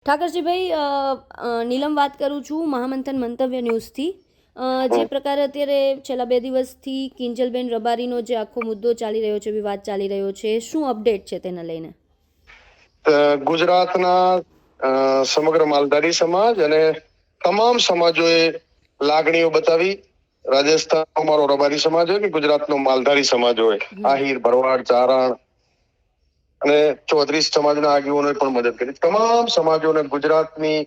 ઠાકરજીભાઈ, નીલમ વાત કરું છું મહામંથન મંતવ્ય ન્યૂઝથી. જે પ્રકારે અત્યારે છેલ્લા 2 દિવસથી કિંજલબેન રબારીનો જે આખો મુદ્દો ચાલી રહ્યો છે, વિવાદ ચાલી રહ્યો છે, શું અપડેટ છે તેને લઈને? ગુજરાતના સમગ્ર માલધારી સમાજ અને તમામ સમાજોએ લાગણીઓ બતાવી. રાજસ્થાનનો મારો રબારી સમાજ હોય કે ગુજરાતનો માલધારી સમાજ હોય, આહિર, ભરવાડ, ચારણ અને ચૌધરી સમાજના આગેવાનોએ પણ મદદ કરી. તમામ સમાજોને, ગુજરાતની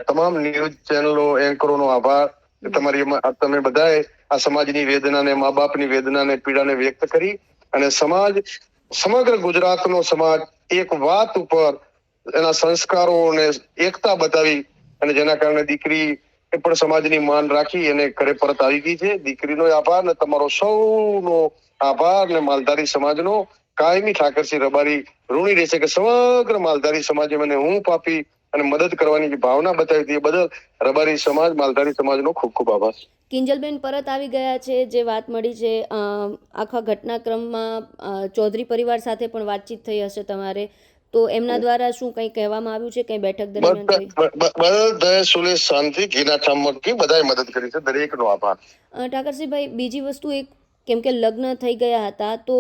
તમામ ન્યૂઝ ચેનલો, એન્કરોનો આભાર. તમે બધાએ આ સમાજની વેદનાને, મા બાપની વેદનાને, પીડાને વ્યક્ત કરી અને સમાજ, સમગ્ર ગુજરાતનો સમાજ એક વાત ઉપર એના સંસ્કારોને એકતા બતાવી અને જેના કારણે દીકરી એ પણ સમાજની માન રાખી અને ઘરે પરત આવી ગઈ છે. દીકરીનો આભાર ને તમારો સૌનો આભાર ને માલધારી સમાજનો કાયમી ઠાકરસિંહ રબારી ઋણી રહેશે કે સમગ્ર માલધારી સમાજે મને ઊંઘ આપી અને મદદ કરવાની જે ભાવના બતાવી હતી એ બદલ રબારી સમાજ, માલધારી સમાજનો ખૂબ ખૂબ આભાર. કિંજલબેન પરત આવી ગયા છે જે વાત મળી છે, આખા ઘટનાક્રમમાં ચૌધરી પરિવાર સાથે પણ વાતચીત થઈ હશે તમારે, તો એમના દ્વારા શું કંઈ કહેવામાં આવ્યું છે? કંઈ બેઠક દરમિયાન બધા સુલે શાંતિ ઘીના ઠામકી બધાએ મદદ કરી છે, દરેકનો આભાર. ઠાકરસિંહભાઈ, બીજી વસ્તુ એક, કેમ કે લગ્ન થઈ ગયા હતા તો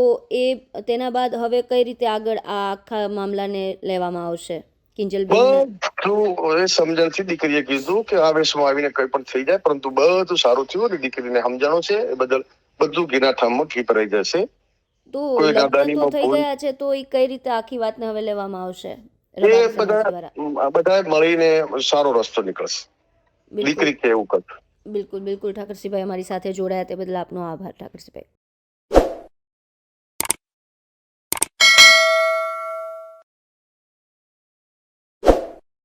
તેના બાદ હવે કઈ રીતે આગળ આ આખા મામલાને લેવામાં આવશે? કિંજલબેન બધું સમજણથી દીકરીએ કીધું કે આવેશમાં આવીને કઈ પણ થઈ જાય, પરંતુ બધું સારું થયું અને દીકરીને સમજાણો છે એ બદલ બધું ઘીના ઠામમાં ઘી ભરાઈ જશે. તો લગ્ન તો થઈ ગયા છે તો એ કઈ રીતે આખી વાતને હવે લેવામાં આવશે? બધા મળીને સારો રસ્તો નીકળશે. દીકરી કે એવું કરતું. બિલકુલ બિલકુલ ઠાકરસિંહભાઈ અમારી સાથે જોડાયા તે બદલ આપનો આભાર ઠાકરસિંહભાઈ.